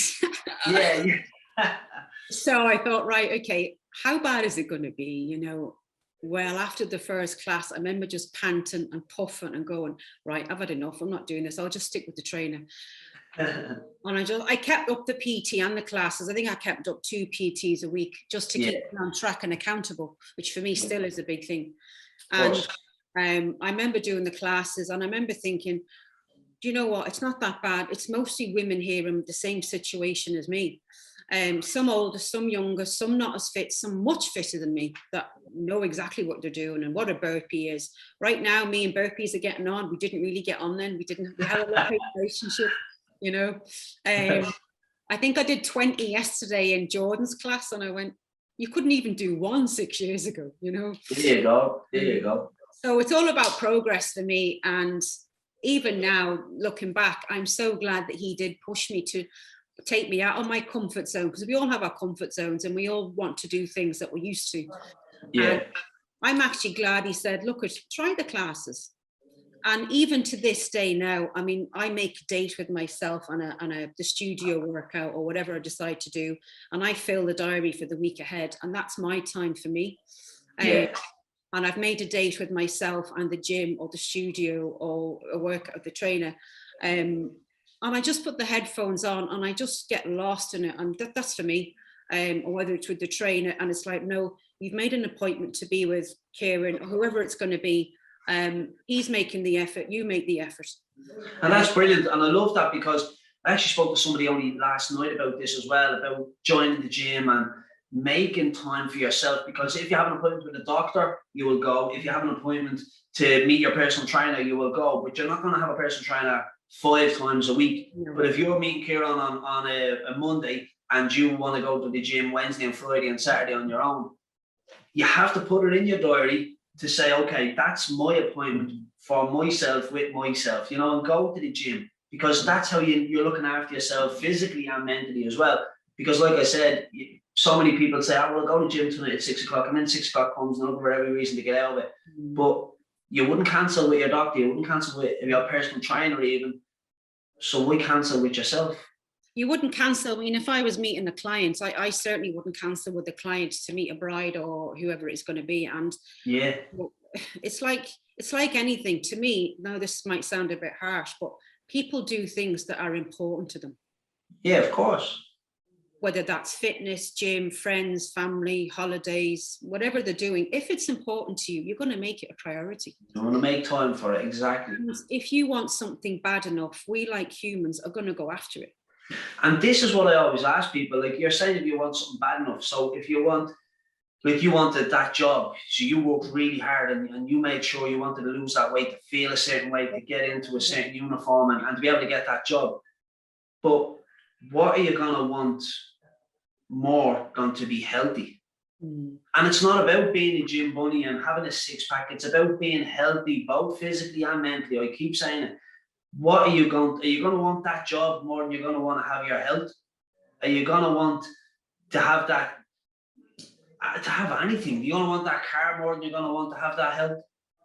Yeah. So I thought, right, okay, how bad is it going to be? Well, after the first class, I remember just panting and puffing and going, right, I've had enough. I'm not doing this. I'll just stick with the trainer. And I kept up the PT and the classes. I think I kept up 2 PTs a week just to keep me on track and accountable, which for me still is a big thing. And I remember doing the classes and I remember thinking, do you know what? It's not that bad. It's mostly women here in the same situation as me. Some older, some younger, some not as fit, some much fitter than me that know exactly what they're doing and what a burpee is. Right now, me and burpees are getting on. We didn't really get on then. We had a lovely relationship, I think I did 20 yesterday in Jordan's class and I went, you couldn't even do 1 6 years ago, There you go. So it's all about progress for me. And even now, looking back, I'm so glad that he did push me to take me out of my comfort zone, because we all have our comfort zones and we all want to do things that we're used to. Yeah. And I'm actually glad he said, look, try the classes. And even to this day now, I mean, I make a date with myself on the studio workout or whatever I decide to do. And I fill the diary for the week ahead. And that's my time for me. Yeah. And I've made a date with myself and the gym or the studio or a workout of the trainer. And I just put the headphones on and I just get lost in it. And that's for me. Or whether it's with the trainer and it's like, no, you've made an appointment to be with Kieran or whoever it's going to be. He's making the effort, you make the effort. And that's brilliant. And I love that because I actually spoke to somebody only last night about this as well, about joining the gym and making time for yourself. Because if you have an appointment with a doctor, you will go. If you have an appointment to meet your personal trainer, you will go. But you're not going to have a personal trainer 5 times a week. No. But if you're meeting Kieran on a Monday and you want to go to the gym Wednesday and Friday and Saturday on your own, you have to put it in your diary to say, okay, that's my appointment for myself with myself, and go to the gym, because that's how you're looking after yourself physically and mentally as well. Because like I said, so many people say, I will go to the gym tonight at 6 o'clock, and then 6 o'clock comes and look for every reason to get out of it. But you wouldn't cancel with your doctor, you wouldn't cancel with your personal trainer even. So why cancel with yourself? You wouldn't cancel. I mean, if I was meeting a client, I certainly wouldn't cancel with the client to meet a bride or whoever it's going to be. And yeah, it's like anything to me. Now, this might sound a bit harsh, but people do things that are important to them. Yeah, of course. Whether that's fitness, gym, friends, family, holidays, whatever they're doing, if it's important to you, you're going to make it a priority. You want to make time for it, exactly. And if you want something bad enough, we like humans are going to go after it. And this is what I always ask people, like you're saying, if you want something bad enough. So if you want, like you wanted that job, so you worked really hard and you made sure you wanted to lose that weight, to feel a certain way, to get into a certain uniform and to be able to get that job. But what are you going to want more than to be healthy? And it's not about being a gym bunny and having a 6-pack. It's about being healthy, both physically and mentally. I keep saying it. What are you going to want that job more than you're going to want to have your health? Are you going to want to have that to have anything. You're going to want that car more than you're going to want to have that health.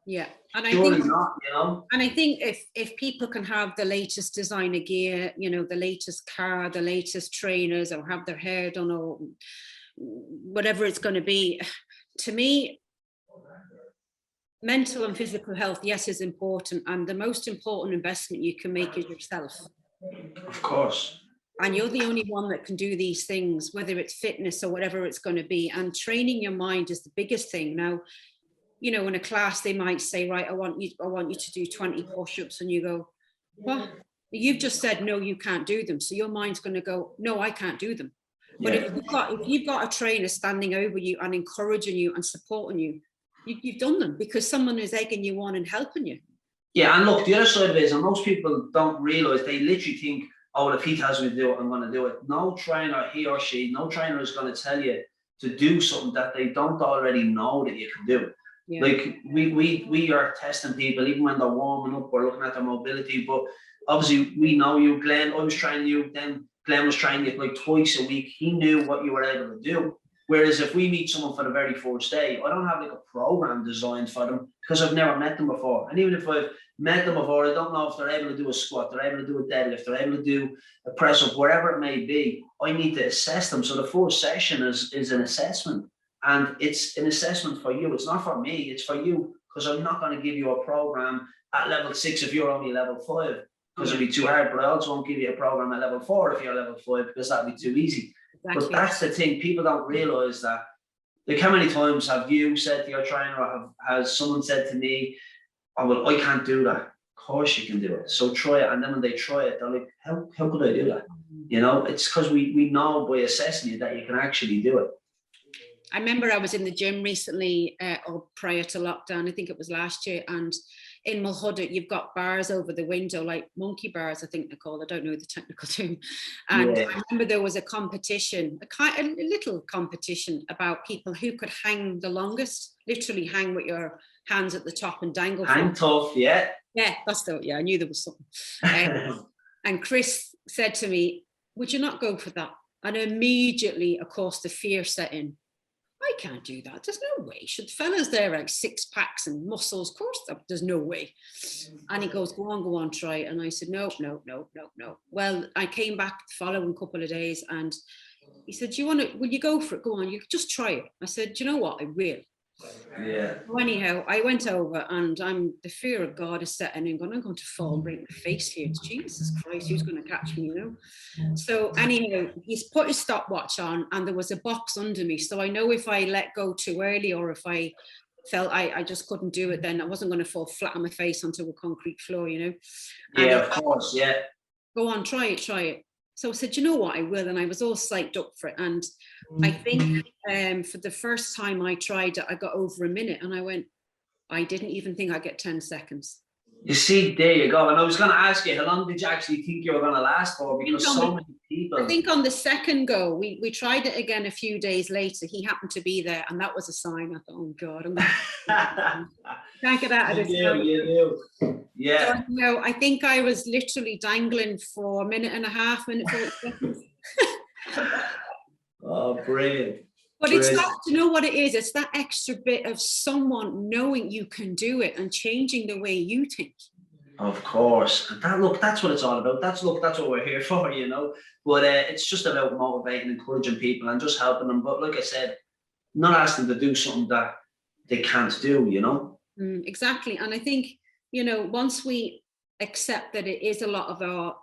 Yeah, and I Surely think not, you know. And I think if people can have the latest designer gear, you know, the latest car, the latest trainers, or have their hair done, or whatever it's going to be, to me, mental and physical health, yes, is important, and the most important investment you can make is yourself. Of course. And you're the only one that can do these things, whether it's fitness or whatever it's going to be. And training your mind is the biggest thing. Now, you know, in a class, they might say, right, I want you to do 20 push-ups, and you go, what? You've just said, no, you can't do them. So your mind's going to go, no, I can't do them. But if you've got a trainer standing over you and encouraging you and supporting you, you've done them, because someone is egging you on and helping you. Yeah, and look, the other side of it is, and most people don't realise, they literally think, oh, well, if he tells me to do it, I'm going to do it. No trainer, he or she, no trainer is going to tell you to do something that they don't already know that you can do. Yeah. Like we are testing people even when they're warming up, we're looking at their mobility. But obviously we know you, Glenn. I was training you, then Glenn was training you like twice a week. He knew what you were able to do. Whereas if we meet someone for the very first day, I don't have like a program designed for them because I've never met them before. And even if I've met them before, I don't know if they're able to do a squat, they're able to do a deadlift, they're able to do a press up, wherever it may be. I need to assess them. So the first session is an assessment. And it's an assessment for you. It's not for me, it's for you, because I'm not going to give you a program at level 6 if you're only level 5, because it'd be too hard. But I also won't give you a program at level 4 if you're level 5, because that'd be too easy. Exactly. But that's the thing, people don't realize that. Like, how many times have you said to your trainer, or has someone said to me, oh, well, I can't do that? Of course you can do it. So try it. And then when they try it, they're like, how could I do that? You know, it's because we know by assessing you that you can actually do it. I remember I was in the gym recently, or prior to lockdown, I think it was last year, and in Mulhudder, you've got bars over the window, like monkey bars, I think they're called. I don't know the technical term. And yeah. I remember there was a competition, a little competition about people who could hang the longest, literally hang with your hands at the top and dangle. Hang tough, yeah. Yeah, I knew there was something. And Chris said to me, would you not go for that? And immediately, of course, the fear set in. I can't do that. There's no way. Should fellas there like 6 packs and muscles? Of course, there's no way. And he goes, go on, try it. And I said, no. Well, I came back the following couple of days, and he said, will you go for it? Go on, you just try it. I said, do you know what? I will. Yeah. So anyhow, I went over, and the fear of God is setting in, I'm going to fall right in the face here. Jesus Christ, who's going to catch me, you know? So anyhow, he's put his stopwatch on, and there was a box under me. So I know if I let go too early, or if I felt I just couldn't do it, then I wasn't going to fall flat on my face onto a concrete floor, you know? Yeah, of course, yeah. Go on, try it. So I said, you know what, I will. And I was all psyched up for it. And I think for the first time I tried it, I got over a minute, and I went, I didn't even think I'd get 10 seconds. You see, there you go. And I was going to ask you, how long did you actually think you were going to last for? Because so many people. I think on the second go, we tried it again a few days later. He happened to be there, and that was a sign. I thought, oh God, can't get out of this. You do. Yeah. So, I think I was literally dangling for a minute and a half, minute 40 seconds. Oh, brilliant. But it's that, you know what it is? It's that extra bit of someone knowing you can do it and changing the way you think. Of course. And that's what it's all about. That's what we're here for, you know. But it's just about motivating, encouraging people, and just helping them. But like I said, not asking them to do something that they can't do, you know. Exactly. And I think, you know, once we accept that it is a lot of our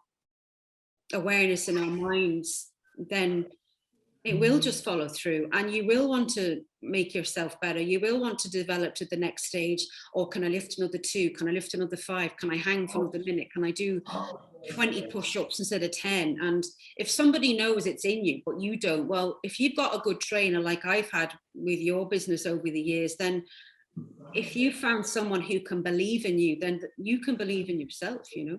awareness in our minds, then it will just follow through, and you will want to make yourself better. You will want to develop to the next stage. Or can I lift another 2? Can I lift another 5? Can I hang for another minute? Can I do 20 push-ups instead of 10? And if somebody knows it's in you, but you don't, well, if you've got a good trainer like I've had with your business over the years, then if you found someone who can believe in you, then you can believe in yourself, you know.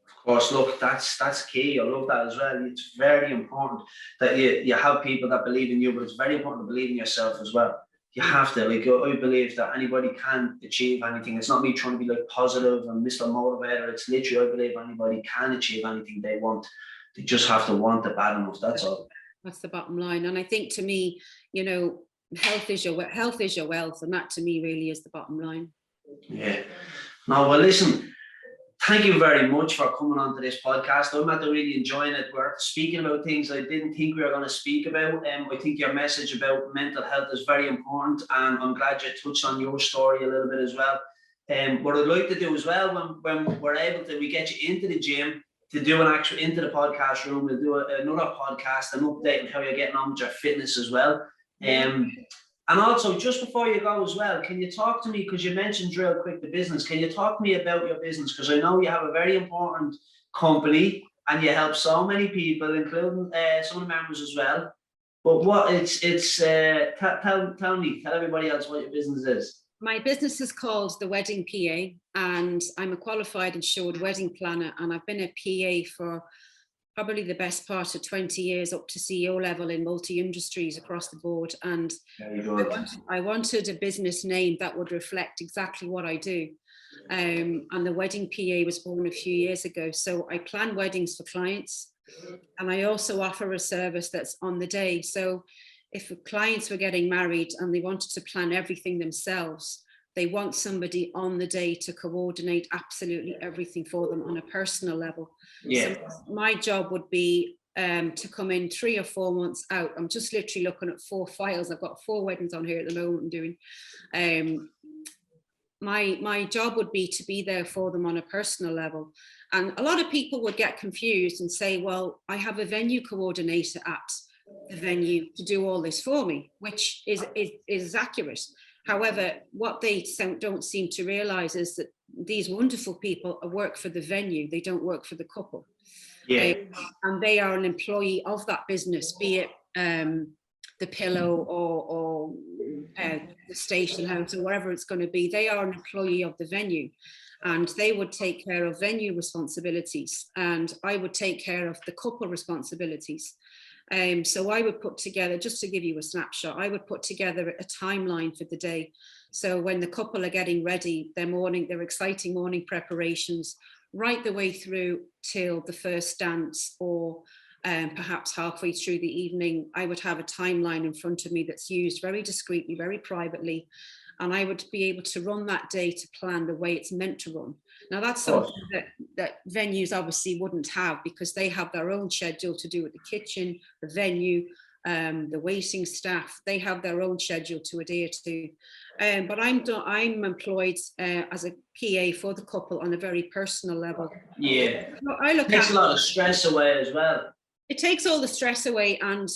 Of course, look, that's key. I love that as well. It's very important that you have people that believe in you, but it's very important to believe in yourself as well. You have to. Like, I believe that anybody can achieve anything. It's not me trying to be like positive and Mr. Motivator. It's literally, I believe anybody can achieve anything they want. They just have to want it bad enough. That's all. That's the bottom line. And I think, to me, you know, health is your wealth, and that to me really is the bottom line. Yeah. No, well, listen, thank you very much for coming on to this podcast. I'm really enjoying it. We're speaking about things I didn't think we were going to speak about. I think your message about mental health is very important, and I'm glad you touched on your story a little bit as well. What I'd like to do as well, when we're able to, we get you into the gym to do into the podcast room, we'll do another podcast, an update on how you're getting on with your fitness as well. And also, just before you go as well, can you talk to me, because you mentioned Drill Quick, the business, can you talk to me about your business? Because I know you have a very important company and you help so many people, including some of the members as well. But tell everybody else what your business is. My business is called The Wedding PA, and I'm a qualified insured wedding planner, and I've been a PA for probably the best part of 20 years, up to CEO level in multi-industries across the board. And I wanted a business name that would reflect exactly what I do. And the Wedding PA was born a few years ago. So I plan weddings for clients, and I also offer a service that's on the day. So if clients were getting married and they wanted to plan everything themselves, they want somebody on the day to coordinate absolutely everything for them on a personal level. Yeah. So my job would be to come in 3 or 4 months out. I'm just literally looking at 4 files. I've got 4 weddings on here at the moment I'm doing. My job would be to be there for them on a personal level. And a lot of people would get confused and say, well, I have a venue coordinator at the venue to do all this for me, which is accurate. However, what they don't seem to realize is that these wonderful people work for the venue. They don't work for the couple. Yeah. And they are an employee of that business, be it the Pillow or the station house or wherever it's going to be. They are an employee of the venue, and they would take care of venue responsibilities, and I would take care of the couple responsibilities. So I would put together, just to give you a snapshot, I would put together a timeline for the day. So when the couple are getting ready, their exciting morning preparations, right the way through till the first dance, or perhaps halfway through the evening, I would have a timeline in front of me that's used very discreetly, very privately. And I would be able to run that day to plan the way it's meant to run. Now, that's something that venues obviously wouldn't have, because they have their own schedule to do with the kitchen, the venue, the waiting staff. They have their own schedule to adhere to. But I'm employed as a PA for the couple on a very personal level. Yeah, it takes a lot of stress away as well. It takes all the stress away, and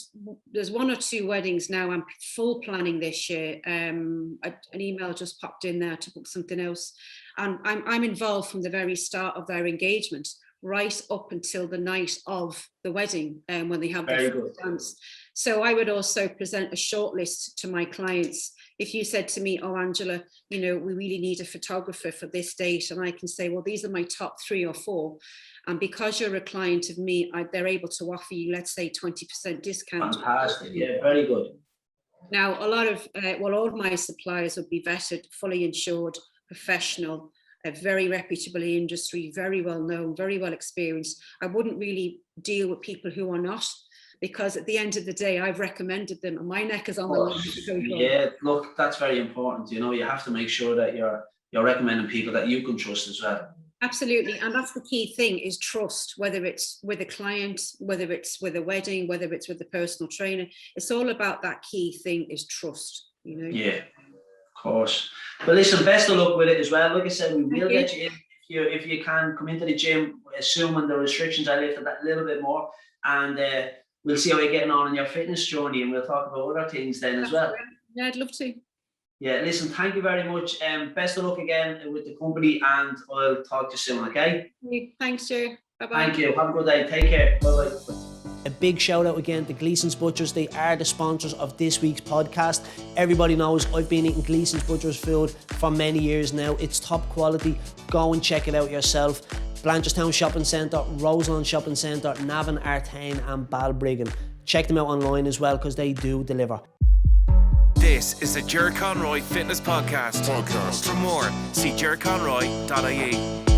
there's 1 or 2 weddings now I'm full planning this year. An email just popped in there to book something else, and I'm involved from the very start of their engagement right up until the night of the wedding, when they have their first dance. So I would also present a shortlist to my clients. If you said to me, oh, Angela, we really need a photographer for this date, and I can say, well, these are my top 3 or 4. And because you're a client of me, they're able to offer you, let's say, 20% discount. Fantastic. Yeah, very good. Now, all of my suppliers would be vetted, fully insured, professional, a very reputable industry, very well known, very well experienced. I wouldn't really deal with people who are not, because at the end of the day, I've recommended them and my neck is on the line. Yeah, look, that's very important. You have to make sure that you're recommending people that you can trust as well. Absolutely. And that's the key thing, is trust, whether it's with a client, whether it's with a wedding, whether it's with a personal trainer. It's all about that key thing, is trust, Yeah, of course. But listen, best of luck with it as well. Like I said, we will get you in if you can come into the gym, assuming the restrictions are lifted that little bit more, and we'll see how you're getting on in your fitness journey, and we'll talk about other things then as well. Yeah, I'd love to. Yeah, listen, thank you very much. Best of luck again with the company, and I'll talk to you soon, okay? Thanks, Joe. Bye-bye. Thank you. Have a good day. Take care. Bye-bye. A big shout out again to Gleason's Butchers. They are the sponsors of this week's podcast. Everybody knows I've been eating Gleason's Butchers food for many years now. It's top quality. Go and check it out yourself. Blanchardstown Shopping Centre, Roseland Shopping Centre, Navan, Artane and Balbriggan. Check them out online as well, because they do deliver. This is the Ger Conroy Fitness Podcast. For more, see gerconroy.ie.